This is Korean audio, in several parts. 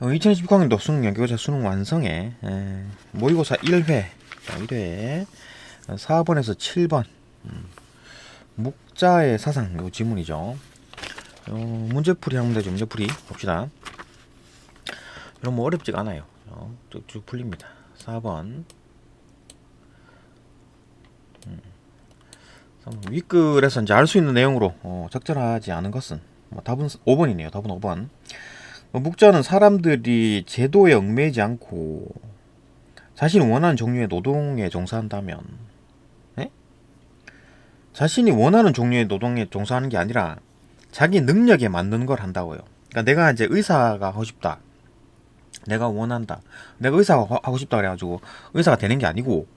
2026학년도 수능 연계고사 수능 완성에 모의고사 1회 1회 4번에서 7번 묵자의 사상 요 지문이죠. 문제풀이 하면 되죠. 문제풀이 봅시다. 이런 뭐 어렵지가 않아요. 쭉쭉 풀립니다. 4번 윗글에서 이제 알 수 있는 내용으로 적절하지 않은 것은 답은 5번이네요. 답은 5번. 묵자는 사람들이 제도에 얽매이지 않고 자신이 원하는 종류의 노동에 종사한다면, 자신이 원하는 종류의 노동에 종사하는 게 아니라 자기 능력에 맞는 걸 한다고요. 그러니까 내가 이제 의사가 하고 싶다, 내가 원한다, 내가 의사가 하고 싶다 그래가지고 의사가 되는 게 아니고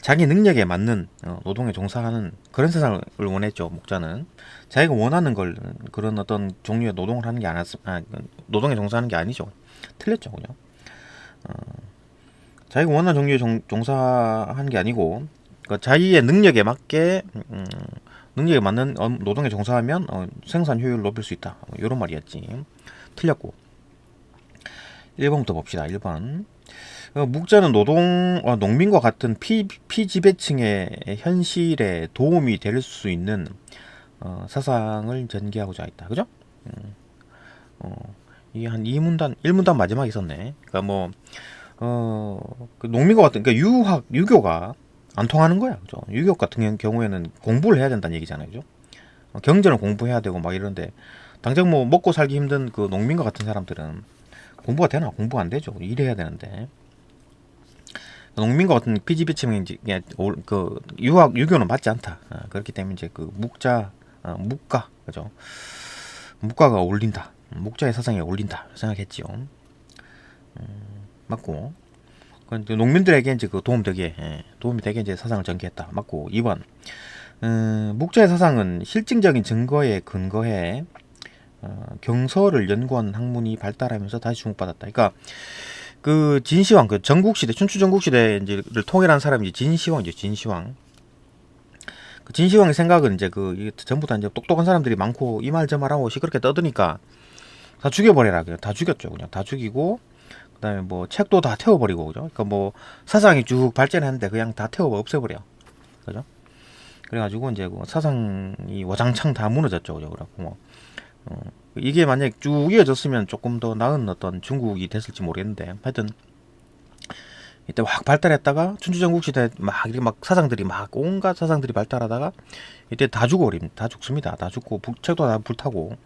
자기 능력에 맞는 노동에 종사하는 그런 세상을 원했죠. 묵자는 자기가 원하는 걸 그런 어떤 종류의 노동을 하는 게 노동에 종사하는 게 아니죠. 틀렸죠, 그냥. 자기가 원하는 종류의 종사하는 게 아니고 자기의 능력에 맞게 능력에 맞는 노동에 종사하면 생산 효율을 높일 수 있다. 이런 말이었지. 틀렸고. 1번부터 봅시다. 1번. 묵자는 농민과 같은 피지배층의 현실에 도움이 될 수 있는 사상을 전개하고자 했다. 그죠? 이게 한 2문단, 1문단 마지막에 있었네. 그러니까 그 농민과 같은, 그러니까 유교가 안 통하는 거야. 그죠? 유교 같은 경우에는 공부를 해야 된다는 얘기잖아요. 그죠? 경제는 공부해야 되고 막 이런데, 당장 뭐 먹고 살기 힘든 그 농민과 같은 사람들은 공부가 되나? 공부 안 되죠. 일해야 되는데. 농민과 같은 피지배층이 그 유교는 맞지 않다. 그렇기 때문에 이제 그 묵가, 그죠? 묵가가 어울린다. 묵자의 사상에 어울린다 생각했지요. 맞고. 농민들에게 이제 그 도움이 되게 이제 사상을 전개했다. 맞고. 2번. 묵자의 사상은 실증적인 증거에 근거해 경서를 연구한 학문이 발달하면서 다시 주목받았다. 그러니까 그 진시황, 그 전국시대, 춘추 전국시대를 통일한 사람이 이제 진시황이죠. 진시황. 그 진시황의 생각은 이제 이게 전부 다 이제 똑똑한 사람들이 많고 이 말 저 말하고 시끄럽게 떠드니까 다 죽여버려라. 그냥 다 죽였죠. 그냥 다 죽이고, 그다음에 뭐 책도 다 태워버리고, 그죠? 그러니까 뭐 사상이 쭉 발전했는데 그냥 다 없애버려. 그죠? 그래가지고 이제 그 사상이 와장창 다 무너졌죠. 그죠? 그래갖고 이게 만약에 쭉 이어졌으면 조금 더 나은 어떤 중국이 됐을지 모르겠는데, 하여튼 이때 확 발달했다가 춘추전국시대 이렇게 사상들이 온갖 사상들이 발달하다가 이때 다 죽어버립니다. 다 죽습니다. 다 죽고 책도 다 불타고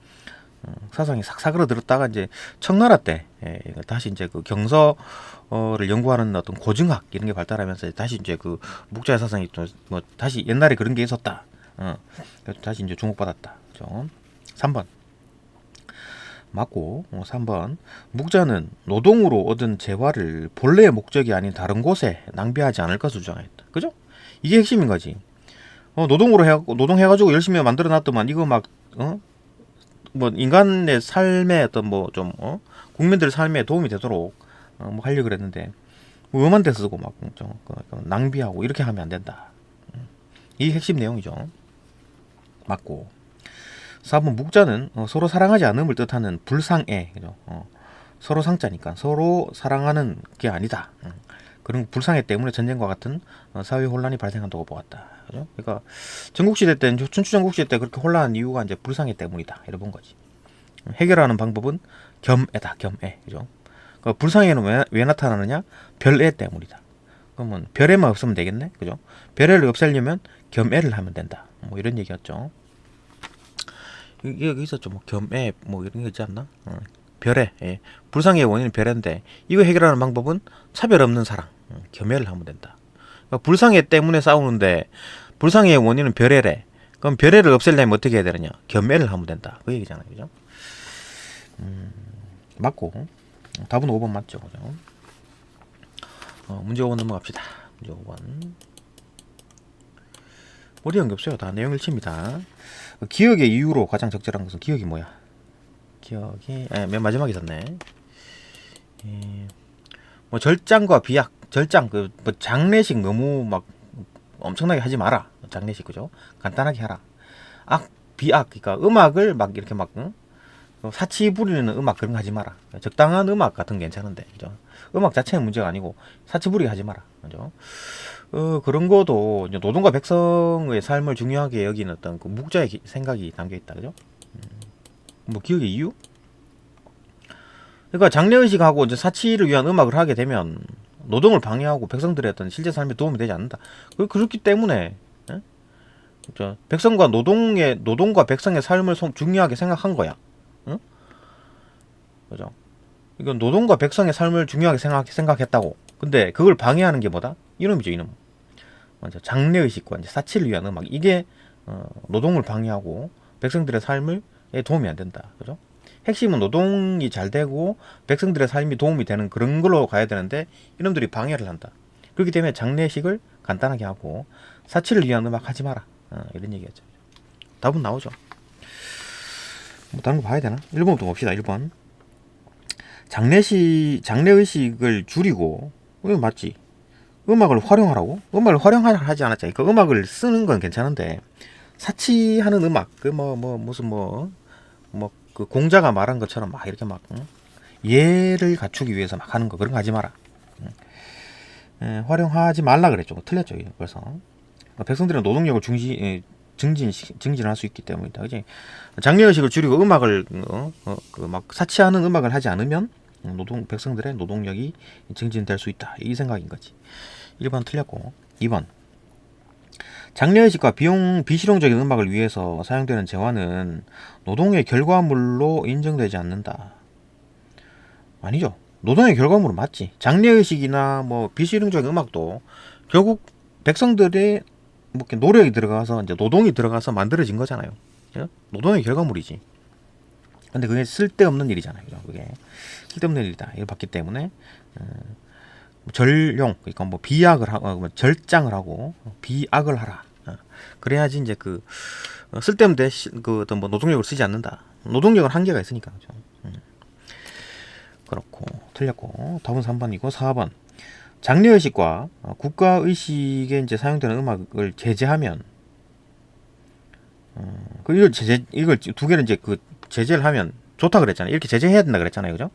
사상이 싹 사그러들었다가 이제 청나라 때 다시 이제 그 경서를 연구하는 어떤 고증학 이런 게 발달하면서 다시 이제 그 묵자의 사상이 또 뭐 다시 옛날에 그런 게 있었다. 그래서 다시 이제 주목받았다. 그죠? 3번. 맞고. 3번. 묵자는 노동으로 얻은 재화를 본래의 목적이 아닌 다른 곳에 낭비하지 않을 것을 주장했다. 그죠? 이게 핵심인 거지. 노동해가지고 열심히 만들어 놨더만 이거 뭐 인간의 삶에 어떤 국민들 삶에 도움이 되도록 하려고 그랬는데 음한 데 쓰고 낭비하고 이렇게 하면 안 된다. 이게 핵심 내용이죠. 맞고. 4번 묵자는 서로 사랑하지 않음을 뜻하는 불상애, 그죠? 서로 상자니까 서로 사랑하는 게 아니다. 그런 불상애 때문에 전쟁과 같은 사회 혼란이 발생한다고 보았다. 그죠? 그러니까 전국시대 때, 춘추 전국시대 때 그렇게 혼란한 이유가 이제 불상애 때문이다. 이래 본 거지. 해결하는 방법은 겸애다. 겸애, 그죠? 그러니까 불상애는 왜 나타나느냐? 별애 때문이다. 그러면 별애만 없으면 되겠네, 그죠? 별애를 없애려면 겸애를 하면 된다. 뭐 이런 얘기였죠. 여기 있었죠. 겸애 이런 거 있지 않나? 별애. 불상의 원인은 별애인데 이거 해결하는 방법은 차별 없는 사랑, 겸애를 하면 된다. 그러니까 불상애 때문에 싸우는데 불상의 원인은 별애래. 그럼 별애를 없애려면 어떻게 해야 되느냐? 겸애를 하면 된다. 그 얘기잖아요. 그죠? 맞고. 답은 5번 맞죠. 그죠? 문제 5번 넘어갑시다. 문제 5번. 어려운 게 없어요. 다 내용 일치입니다. 기억의 이유로 가장 적절한 것은 기억이 뭐야? 기억이 맨 마지막에 있었네. 뭐 절장과 비약, 절장 장례식 너무 엄청나게 하지 마라. 장례식, 그죠? 간단하게 하라. 비악, 그러니까 음악을 이렇게 사치 부리는 음악 그런 거 하지 마라. 적당한 음악 같은 게 괜찮은데, 그죠? 음악 자체는 문제가 아니고 사치 부리게 하지 마라, 그죠? 그런 거도 이제 노동과 백성의 삶을 중요하게 여기는 어떤 그 묵자의 생각이 담겨 있다, 그죠? 뭐 기억의 이유? 그러니까 장례의식하고 이제 사치를 위한 음악을 하게 되면 노동을 방해하고 백성들의 어떤 실제 삶에 도움이 되지 않는다. 그렇기 때문에 예? 백성과 노동과 백성의 삶을 중요하게 생각한 거야. 응? 그죠? 이건 노동과 백성의 삶을 중요하게 생각했다고. 근데 그걸 방해하는 게 뭐다? 이놈이죠, 이놈. 먼저 장례의식과 이제 사치를 위한 음악. 이게 노동을 방해하고 백성들의 삶을 도움이 안 된다. 그죠? 핵심은 노동이 잘 되고 백성들의 삶이 도움이 되는 그런 걸로 가야 되는데 이놈들이 방해를 한다. 그렇기 때문에 장례식을 간단하게 하고 사치를 위한 음악 하지 마라. 이런 얘기였죠. 답은 나오죠. 뭐 다른 거 봐야 되나? 1번부터 봅시다. 1번. 장례의식을 줄이고, 이거 맞지? 음악을 활용하라고? 음악을 활용하라 하지 않았잖아. 그 음악을 쓰는 건 괜찮은데, 사치하는 음악, 그 공자가 말한 것처럼 막 이렇게 막, 응? 예를 갖추기 위해서 막 하는 거, 그런 거 하지 마라. 활용하지 말라 그랬죠. 틀렸죠. 그래서. 백성들은 노동력을 증진할 수 있기 때문이다. 그지? 장례의식을 줄이고 음악을 막 사치하는 음악을 하지 않으면 백성들의 노동력이 증진될 수 있다. 이 생각인 거지. 1번 틀렸고 2번 장례의식과 비실용적인 음악을 위해서 사용되는 재화는 노동의 결과물로 인정되지 않는다. 아니죠. 노동의 결과물은 맞지. 장례의식이나 뭐 비실용적인 음악도 결국 백성들의 뭐 노력이 들어가서 이제 노동이 들어가서 만들어진 거잖아요. 노동의 결과물이지. 근데 그게 쓸데없는 일이잖아요. 그게 쓸데없는 일이다. 이걸 봤기 때문에 절용, 그러니까 뭐 비악을 하고 절장을 하고 비악을 하라. 그래야지 이제 그 쓸데없는 그 어떤 뭐 노동력을 쓰지 않는다. 노동력은 한계가 있으니까. 그죠? 그렇고 틀렸고 답은 3번이고 4번. 장례의식과 국가의식에 이제 사용되는 음악을 제재하면 이걸 두 개를 이제 그 제재를 하면 좋다 그랬잖아요. 이렇게 제재해야 된다 그랬잖아요. 그죠?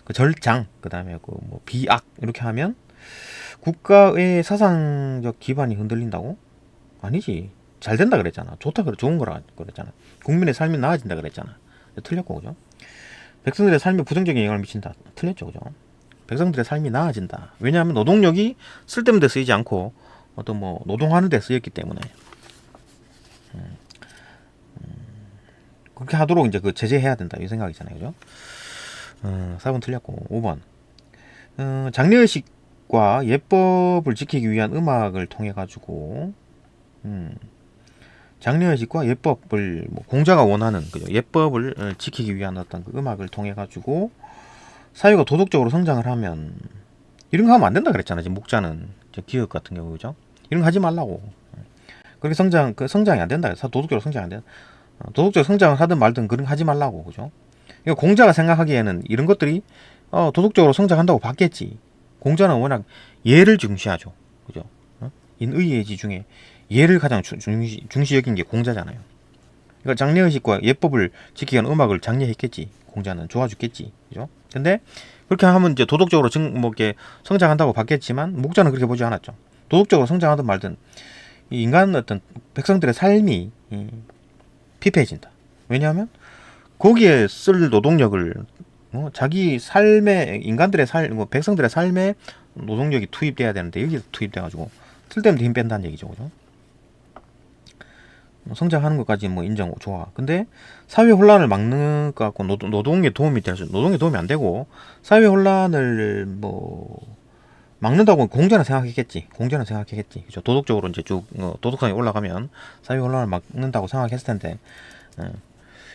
그 절장, 그 다음에 그 뭐 비악 이렇게 하면 국가의 사상적 기반이 흔들린다고? 아니지. 잘 된다 그랬잖아. 좋은 거라 그랬잖아. 국민의 삶이 나아진다 그랬잖아. 틀렸고, 그죠? 백성들의 삶에 부정적인 영향을 미친다. 틀렸죠, 그죠? 백성들의 삶이 나아진다. 왜냐하면 노동력이 쓸데없는 데 쓰이지 않고 어떤 뭐 노동하는 데 쓰였기 때문에 그렇게 하도록 이제 그 제재해야 된다 이 생각이잖아요, 그죠? 4번 틀렸고 5번 장례의식과 예법을 지키기 위한 음악을 통해 가지고 장례의식과 예법을 뭐 공자가 원하는 그죠? 예법을 지키기 위한 어떤 그 음악을 통해 가지고 사회가 도덕적으로 성장을 하면 이런 거 하면 안 된다 그랬잖아. 지금 목자는 기업 같은 경우 그죠? 이런 거 하지 말라고. 그렇게 성장이 안 된다. 도덕적으로 성장 안 된다. 도덕적으로 성장을 하든 말든 그런 거 하지 말라고 그죠? 그러니까 공자가 생각하기에는 이런 것들이 도덕적으로 성장한다고 봤겠지. 공자는 워낙 예를 중시하죠. 그죠? 인의예지 중에 예를 가장 중시 여긴 게 공자잖아요. 그러니까 장례의식과 예법을 지키기 위한 음악을 장려했겠지. 공자는 좋아 죽겠지. 그죠? 근데 그렇게 하면 이제 도덕적으로 이렇게 성장한다고 봤겠지만 목자는 그렇게 보지 않았죠. 도덕적으로 성장하든 말든 이 인간 어떤 백성들의 삶이 피폐해진다. 왜냐하면 거기에 쓸 노동력을 자기 삶의 인간들의 백성들의 삶에 노동력이 투입돼야 되는데 여기서 투입돼가지고 쓸데없는 힘 뺀다는 얘기죠, 그죠? 성장하는 것까지 뭐 인정 좋아. 근데 사회 혼란을 막는 것 같고 노동에 도움이 안 되고 사회 혼란을 뭐 막는다고 공자는 생각했겠지. 그죠? 도덕적으로 이제 쭉 도덕성이 올라가면 사회 혼란을 막는다고 생각했을 텐데.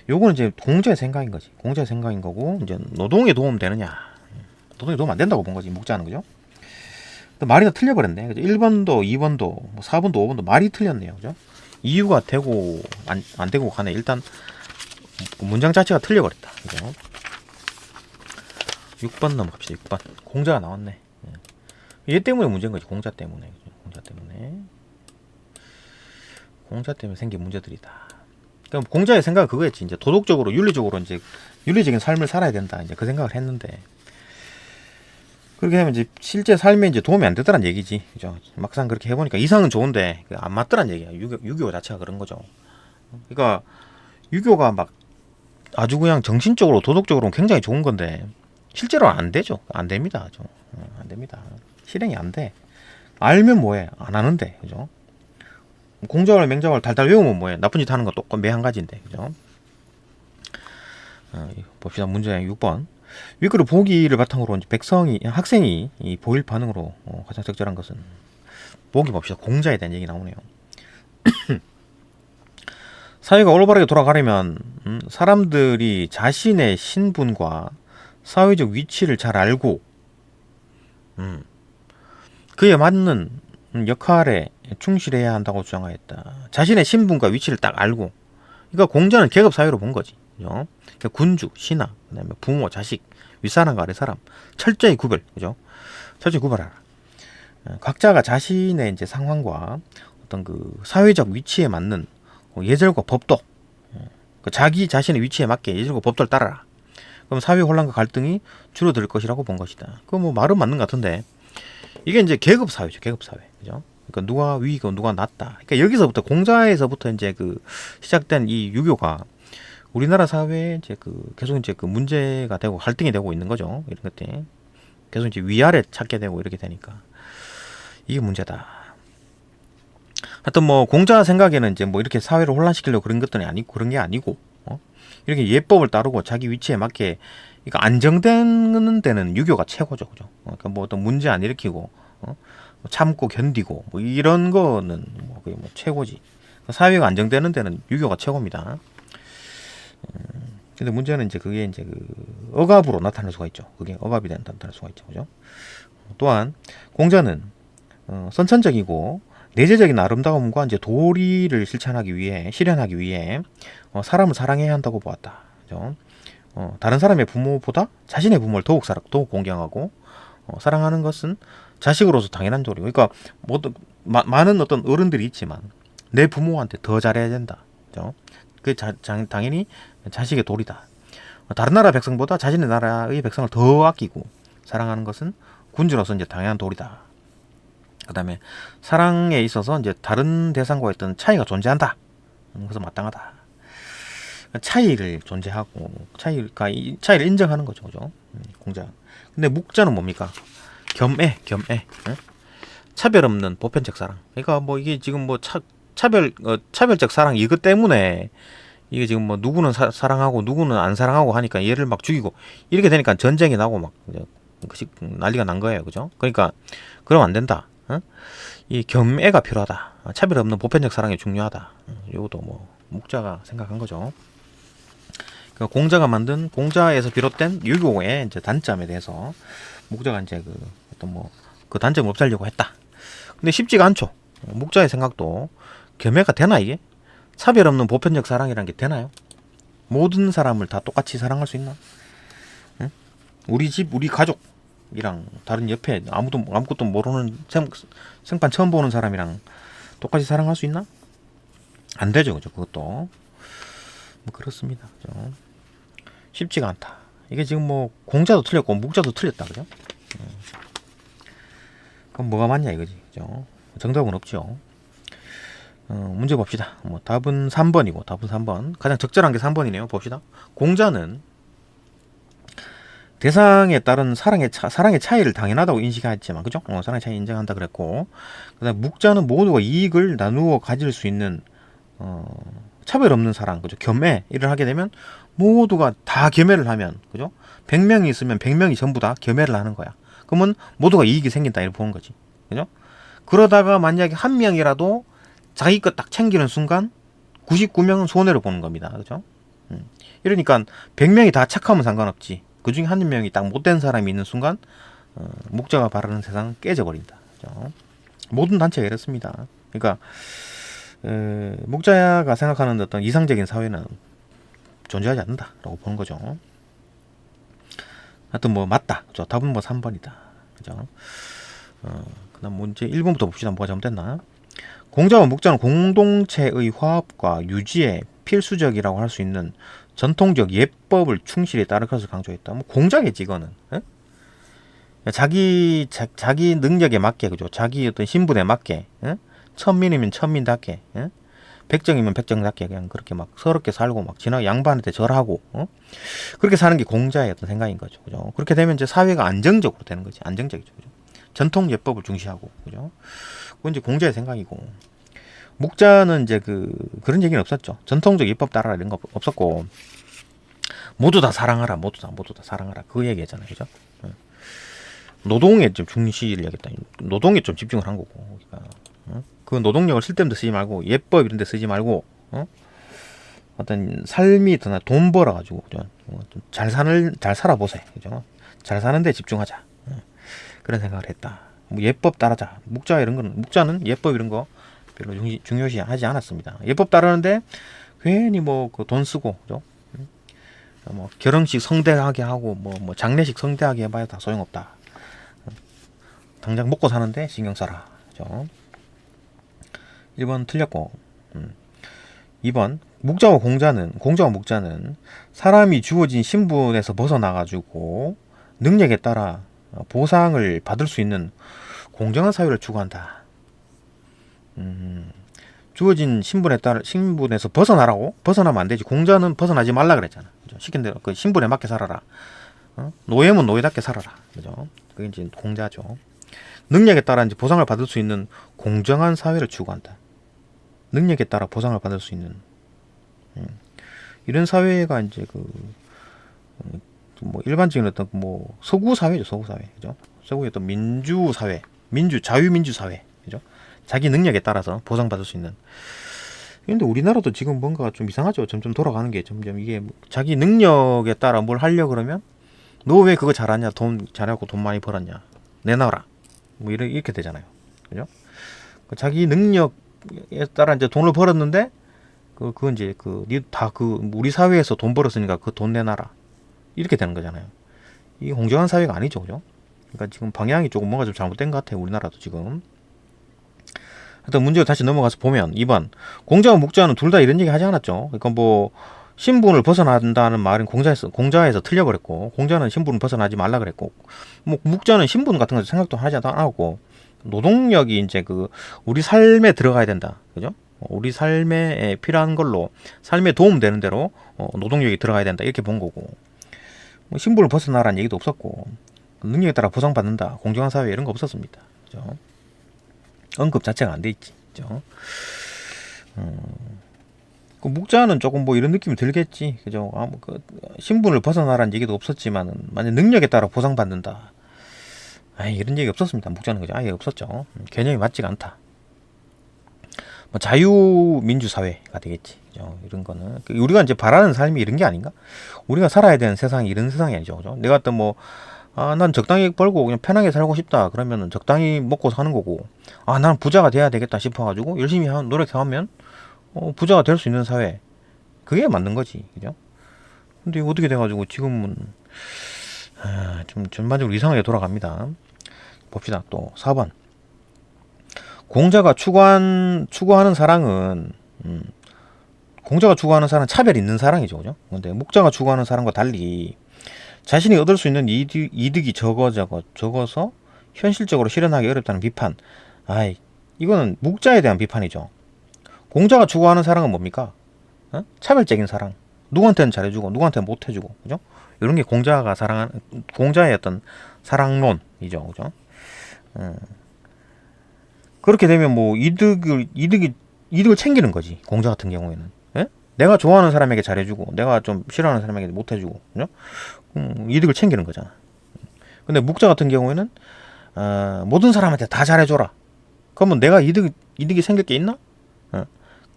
요거는 이제 공자의 생각인 거지. 공자의 생각인 거고 이제 노동에 도움 되느냐? 노동에 도움 안 된다고 본 거지. 목자는 그죠? 말이 다 틀려버렸네. 그죠? 1번도, 2번도, 뭐 4번도, 5번도 말이 틀렸네요. 그죠? 이유가 되고 안 되고 가네. 일단 문장 자체가 틀려버렸다. 그죠? 6번 넘어갑시다. 6번. 공자가 나왔네. 얘 때문에 문제인 거지. 공자 때문에. 그죠? 공자 때문에 생긴 문제들이다. 그러니까 공자의 생각은 그거였지. 이제 도덕적으로, 윤리적으로 이제 윤리적인 삶을 살아야 된다. 이제 그 생각을 했는데, 그렇게 하면 이제 실제 삶에 이제 도움이 안 되더란 얘기지. 그죠? 막상 그렇게 해보니까 이상은 좋은데 안 맞더란 얘기야. 유교 자체가 그런 거죠. 그러니까 유교가 막 아주 그냥 정신적으로 도덕적으로 굉장히 좋은 건데 실제로는 안 되죠. 안 됩니다. 좀. 안 됩니다. 실행이 안 돼. 알면 뭐해? 안 하는데. 그죠? 공자월 맹자월 달달 외우면 뭐해? 나쁜 짓 하는 거 똑같 매한 가지인데. 그죠? 봅시다. 문제 6번. 위글의 보기를 바탕으로 이제 학생이 이 보일 반응으로 가장 적절한 것은, 보기 봅시다. 공자에 대한 얘기 나오네요. 사회가 올바르게 돌아가려면 사람들이 자신의 신분과 사회적 위치를 잘 알고 그에 맞는 역할에 충실해야 한다고 주장하였다. 자신의 신분과 위치를 딱 알고, 그러니까 공자는 계급 사회로 본 거지. 그죠? 그러니까 군주, 신하, 그다음에 부모, 자식, 윗사람과 아랫사람 철저히 구별, 그죠? 철저히 구별하라. 각자가 자신의 이제 상황과 어떤 그 사회적 위치에 맞는 예절과 법도, 그 자기 자신의 위치에 맞게 예절과 법도를 따라라. 그럼 사회 혼란과 갈등이 줄어들 것이라고 본 것이다. 그 뭐 말은 맞는 것 같은데, 이게 이제 계급 사회죠, 계급 사회, 그죠? 그러니까 누가 위고 누가 낮다. 그러니까 여기서부터 공자에서부터 이제 그 시작된 이 유교가 우리나라 사회에 이제 그 계속 이제 그 문제가 되고 갈등이 되고 있는 거죠. 이런 것들 계속 이제 위아래 찾게 되고 이렇게 되니까 이게 문제다. 하여튼 뭐 공자 생각에는 이제 뭐 이렇게 사회를 혼란시키려고 그런 것들이 아니고, 그런 게 아니고, 이렇게 예법을 따르고 자기 위치에 맞게, 그러니까 안정되는 데는 유교가 최고죠, 그죠? 그러니까 뭐 어떤 문제 안 일으키고, 참고 견디고 뭐 이런 거는 뭐 그게 뭐 최고지. 사회가 안정되는 데는 유교가 최고입니다. 근데 문제는 이제 그게 이제 그 억압으로 나타날 수가 있죠. 그게 억압이 나타날 수가 있죠, 그죠? 또한 공자는 선천적이고 내재적인 아름다움과 이제 도리를 실현하기 위해 사람을 사랑해야 한다고 보았다. 그죠? 다른 사람의 부모보다 자신의 부모를 더욱 공경하고 사랑하는 것은 자식으로서 당연한 도리고, 그러니까 많은 어떤 어른들이 있지만 내 부모한테 더 잘해야 된다. 그죠? 그 당연히 자식의 도리다. 다른 나라 백성보다 자신의 나라의 백성을 더 아끼고 사랑하는 것은 군주로서 이제 당연한 도리다. 그다음에 사랑에 있어서 이제 다른 대상과 어떤 차이가 존재한다. 그래서 마땅하다. 차이를 존재하고 이 차이를 인정하는 거죠, 그죠? 공자. 근데 묵자는 뭡니까? 겸애. 응? 차별 없는 보편적 사랑. 그러니까 뭐 이게 지금 뭐 차별적 사랑 이것 때문에 이게 지금 뭐 누구는 사랑하고 누구는 안 사랑하고 하니까 얘를 막 죽이고 이렇게 되니까 전쟁이 나고 막 난리가 난 거예요, 그죠? 그러니까 그러면 안 된다. 응? 이 겸애가 필요하다. 차별 없는 보편적 사랑이 중요하다. 이것도 뭐 묵자가 생각한 거죠. 그러니까 공자가 만든, 공자에서 비롯된 유교의 이제 단점에 대해서 묵자가 이제 그 어떤 뭐 그 단점을 없애려고 했다. 근데 쉽지가 않죠. 묵자의 생각도 겸애가 되나, 이게? 차별 없는 보편적 사랑이라는 게 되나요? 모든 사람을 다 똑같이 사랑할 수 있나? 응? 우리 집, 우리 가족이랑 다른 옆에 아무것도 모르는 생판 처음 보는 사람이랑 똑같이 사랑할 수 있나? 안 되죠, 그죠? 그것도 뭐 그렇습니다, 그죠? 쉽지가 않다. 이게 지금 뭐 공자도 틀렸고 묵자도 틀렸다, 그죠? 그럼 뭐가 맞냐 이거지, 그죠? 정답은 없죠. 문제 봅시다. 뭐 답은 3번이고, 답은 3번. 가장 적절한 게 3번이네요. 봅시다. 공자는 대상에 따른 사랑의 차이를 당연하다고 인식했지만, 그죠? 사랑의 차이 인정한다 그랬고, 그다음에 묵자는 모두가 이익을 나누어 가질 수 있는 차별 없는 사랑, 그죠? 겸애를 하게 되면 모두가 다 겸애를 하면, 그죠? 100명이 있으면 100명이 전부 다 겸애를 하는 거야. 그러면 모두가 이익이 생긴다 이렇게 보는 거지, 그죠? 그러다가 만약에 한 명이라도 자기 것 딱 챙기는 순간 99명은 손해를 보는 겁니다, 그죠? 이러니까 100명이 다 착하면 상관없지. 그 중에 한 명이 딱 못된 사람이 있는 순간 묵자가 바라는 세상은 깨져버린다, 그죠? 모든 단체가 이렇습니다. 그러니까 묵자가 생각하는 어떤 이상적인 사회는 존재하지 않는다라고 보는 거죠. 하여튼 뭐 맞다, 그죠? 답은 뭐 3번이다, 그죠? 그다음 문제 1번부터 봅시다. 뭐가 잘못됐나? 공자와 묵자는 공동체의 화합과 유지에 필수적이라고 할 수 있는 전통적 예법을 충실히 따를 것을 강조했다. 뭐 공자겠지 이거는. 에? 자기 능력에 맞게, 그죠? 자기 어떤 신분에 맞게, 에? 천민이면 천민답게, 에? 백정이면 백정답게 그냥 그렇게 막 서럽게 살고 막 지나 양반한테 절하고, 그렇게 사는 게 공자의 어떤 생각인 거죠, 그죠? 그렇게 되면 이제 사회가 안정적으로 되는 거지, 안정적이죠, 그죠? 전통 예법을 중시하고, 그죠? 그건 이제 공자의 생각이고, 묵자는 이제 그런 얘기는 없었죠. 전통적 예법 따라라 이런 거 없었고, 모두 다 사랑하라, 모두 다 사랑하라 그 얘기잖아요, 그죠? 노동에 좀 중시를 하겠다. 노동에 좀 집중을 한 거고, 그러니까, 그 노동력을 쓸데없는 데 쓰지 말고 예법 이런 데 쓰지 말고, 어떤 삶이 더 돈 벌어 가지고 잘 살아보세요, 그죠? 잘 사는 데 집중하자. 그런 생각을 했다. 뭐 예법 따르자. 묵자는 예법 이런 거 별로 중요시하지 않았습니다. 예법 따르는데 괜히 뭐 그 돈 쓰고, 그죠? 뭐 결혼식 성대하게 하고 뭐 장례식 성대하게 해봐야 다 소용없다. 당장 먹고 사는데 신경 써라, 그죠? 1번 틀렸고, 2번 공자와 묵자는 사람이 주어진 신분에서 벗어나가지고 능력에 따라 보상을 받을 수 있는 공정한 사회를 추구한다. 주어진 신분에서 벗어나라고? 벗어나면 안 되지. 공자는 벗어나지 말라 그랬잖아. 그죠? 시킨 대로 그 신분에 맞게 살아라. 노예면 노예답게 살아라. 그죠? 그게 이제 공자죠. 능력에 따라 이제 보상을 받을 수 있는 공정한 사회를 추구한다. 능력에 따라 보상을 받을 수 있는 이런 사회가 이제 뭐 일반적인 어떤 뭐 서구 사회죠, 서구 사회, 그죠? 서구의 어떤 민주 사회, 자유민주 사회, 그죠? 자기 능력에 따라서 보상받을 수 있는. 근데 우리나라도 지금 뭔가 좀 이상하죠. 점점 돌아가는 게 점점 이게 자기 능력에 따라 뭘 하려 그러면 너 왜 그거 잘하냐, 돈 잘하고 돈 많이 벌었냐, 내놔라, 뭐 이렇게 되잖아요, 그죠? 자기 능력에 따라 이제 돈을 벌었는데 그건 이제 우리 사회에서 돈 벌었으니까 그 돈 내놔라, 이렇게 되는 거잖아요. 이게 공정한 사회가 아니죠, 그죠? 그러니까 지금 방향이 조금 뭔가 좀 잘못된 것 같아요, 우리나라도 지금. 하여튼 문제를 다시 넘어가서 보면 2번 공자와 묵자는 둘 다 이런 얘기 하지 않았죠. 그러니까 뭐 신분을 벗어난다는 말은 공자에서 틀려버렸고, 공자는 신분을 벗어나지 말라 그랬고, 뭐 묵자는 신분 같은 거 생각도 하지 않았고, 노동력이 이제 우리 삶에 들어가야 된다, 그죠? 우리 삶에 필요한 걸로 삶에 도움되는 대로 노동력이 들어가야 된다, 이렇게 본 거고, 뭐 신분을 벗어나라는 얘기도 없었고, 능력에 따라 보상받는다, 공정한 사회 이런 거 없었습니다, 그죠? 언급 자체가 안 돼 있지, 그죠? 그 묵자는 조금 뭐 이런 느낌이 들겠지, 그죠? 신분을 벗어나라는 얘기도 없었지만 만약 능력에 따라 보상받는다, 이런 얘기 없었습니다. 묵자는, 그죠? 아예 없었죠. 개념이 맞지가 않다. 뭐 자유민주 사회가 되겠지, 그죠? 이런 거는 우리가 이제 바라는 삶이 이런 게 아닌가? 우리가 살아야 되는 세상이 이런 세상이 아니죠, 그죠? 내가 어떤 난 적당히 벌고 그냥 편하게 살고 싶다 그러면은 적당히 먹고 사는 거고, 나는 부자가 돼야 되겠다 싶어가지고 열심히 노력하면 부자가 될 수 있는 사회, 그게 맞는 거지, 그죠? 근데 어떻게 돼가지고 지금은 좀 전반적으로 이상하게 돌아갑니다. 봅시다. 또 4번 공자가 추구하는 사랑은 차별 있는 사랑이죠, 그죠? 근데 묵자가 추구하는 사랑과 달리 자신이 얻을 수 있는 이득이 적어서 현실적으로 실현하기 어렵다는 비판. 이거는 묵자에 대한 비판이죠. 공자가 추구하는 사랑은 뭡니까? 차별적인 사랑. 누구한테는 잘해주고 누구한테는 못해주고, 그죠? 이런 게 공자의 어떤 사랑론이죠, 그죠? 그렇게 되면 뭐 이득을 챙기는 거지, 공자 같은 경우에는. 내가 좋아하는 사람에게 잘해주고 내가 좀 싫어하는 사람에게 못해주고, 그죠? 이득을 챙기는 거잖아. 근데 묵자 같은 경우에는 모든 사람한테 다 잘해줘라. 그러면 내가 이득이 생길 게 있나?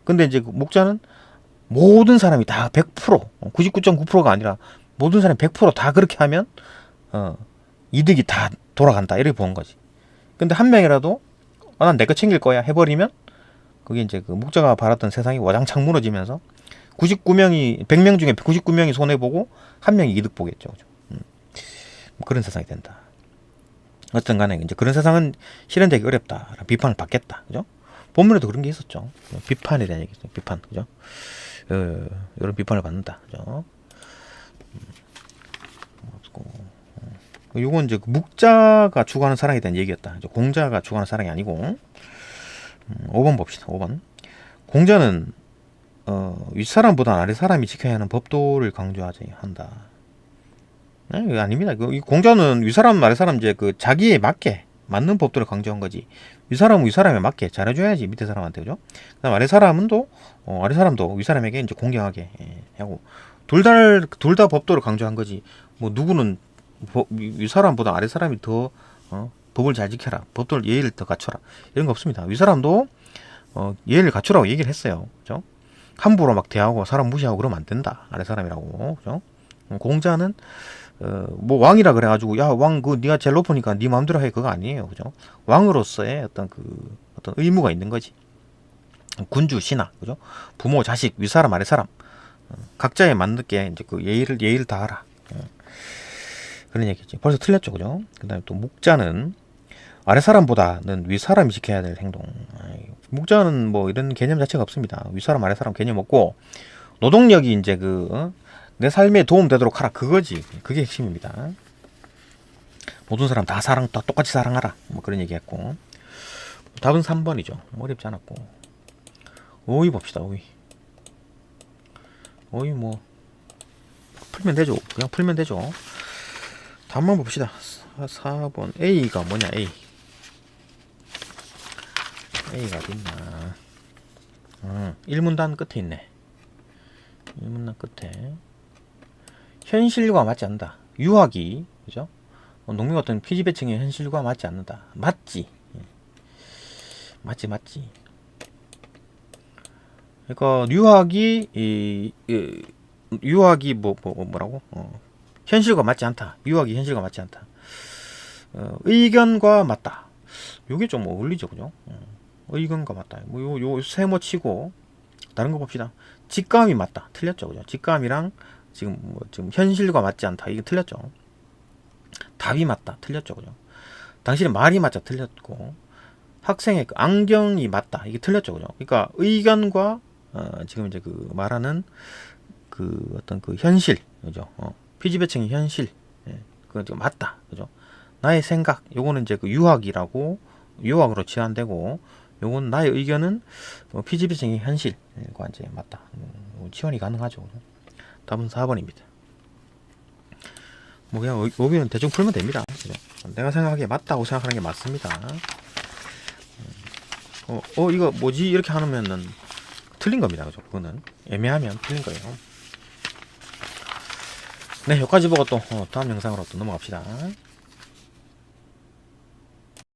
근데 이제 묵자는 모든 사람이 다 100%, 99.9%가 아니라 모든 사람이 100%다 그렇게 하면 이득이 다 돌아간다, 이렇게 보는 거지. 근데 한 명이라도 난 내 거 챙길 거야 해버리면 그게 이제 묵자가 바랐던 세상이 와장창 무너지면서 100명 중에 99명이 손해보고 한 명이 이득 보겠죠, 그죠? 뭐 그런 세상이 된다. 어쨌든 간에 이제 그런 세상은 실현되기 어렵다, 비판을 받겠다, 그죠? 본문에도 그런 게 있었죠. 비판에 대한 얘기죠, 비판, 그죠? 이런 비판을 받는다. 그죠? 요건 이제 묵자가 추구하는 사랑에 대한 얘기였다. 공자가 추구하는 사랑이 아니고. 5번 봅시다. 5번. 공자는 윗사람보다 아랫사람이 지켜야 하는 법도를 강조하지 한다. 네, 이거 아닙니다. 이 공자는 윗사람 아랫사람 이제 그 자기에 맞게 맞는 법도를 강조한 거지. 윗사람은 윗사람에 맞게 잘해줘야지 밑에 사람한테. 그죠? 그다음 아랫사람도 윗사람에게 이제 공경하게 하고 둘 다 법도를 강조한 거지. 뭐 누구는 윗사람보다 아랫사람이 더 법을 잘 지켜라. 법도를 예의를 더 갖춰라. 이런 거 없습니다. 윗사람도 예의를 갖추라고 얘기를 했어요. 그죠? 함부로 막 대하고 사람 무시하고 그러면 안 된다. 아랫사람이라고. 그죠? 공자는 뭐 왕이라 그래가지고 야 왕 그 네가 제일 높으니까 네 마음대로 해 그거 아니에요. 그죠? 왕으로서의 어떤 의무가 있는 거지. 군주 신하 그죠? 부모 자식 윗사람 아랫사람 각자에 맞게 이제 그 예의를 다하라. 그런 얘기지. 벌써 틀렸죠, 그죠? 그다음에 또 묵자는 아랫사람보다는 윗사람이 지켜야 될 행동. 묵자는 뭐 이런 개념 자체가 없습니다. 윗사람 아랫사람 개념 없고 노동력이 이제 내 삶에 도움 되도록 하라 그거지. 그게 핵심입니다. 모든 사람 다 똑같이 사랑하라. 뭐 그런 얘기했고. 답은 3번이죠. 어렵지 않았고. 5위 봅시다. 5위. 5위 뭐 풀면 되죠. 그냥 풀면 되죠. 답만 봅시다. 4번 A가 뭐냐 A가 어딨나 1문단 끝에 있네. 1문단 끝에 현실과 맞지 않는다. 유학이 그죠? 농민 같은 피지배층의 현실과 맞지 않는다. 맞지. 맞지. 그러니까 유학이 뭐라고? 현실과 맞지 않다. 유학이 현실과 맞지 않다. 의견과 맞다. 요게 좀 어울리죠, 그죠? 의견과 맞다. 뭐 요 세모 치고 다른 거 봅시다. 직감이 맞다. 틀렸죠, 그죠? 직감이랑 지금 현실과 맞지 않다. 이게 틀렸죠. 답이 맞다. 틀렸죠, 그죠? 당신의 말이 맞다. 틀렸고 학생의 그 안경이 맞다. 이게 틀렸죠, 그죠? 그러니까 의견과 지금 이제 그 말하는 그 어떤 그 현실, 그죠? 피지배층의 현실, 그거 맞다, 그죠? 나의 생각, 요거는 이제 그 유학으로 치환되고, 요건 나의 의견은 피지배층의 현실과 이제 맞다. 치환이 가능하죠. 그죠? 답은 4번입니다. 뭐 그냥 여기는 대충 풀면 됩니다. 그죠? 내가 생각하기에 맞다고 생각하는 게 맞습니다. 이거 뭐지? 이렇게 하면은 틀린 겁니다. 그죠? 그거는 애매하면 틀린 거예요. 네, 여기까지 보고 또 다음 영상으로 또 넘어갑시다.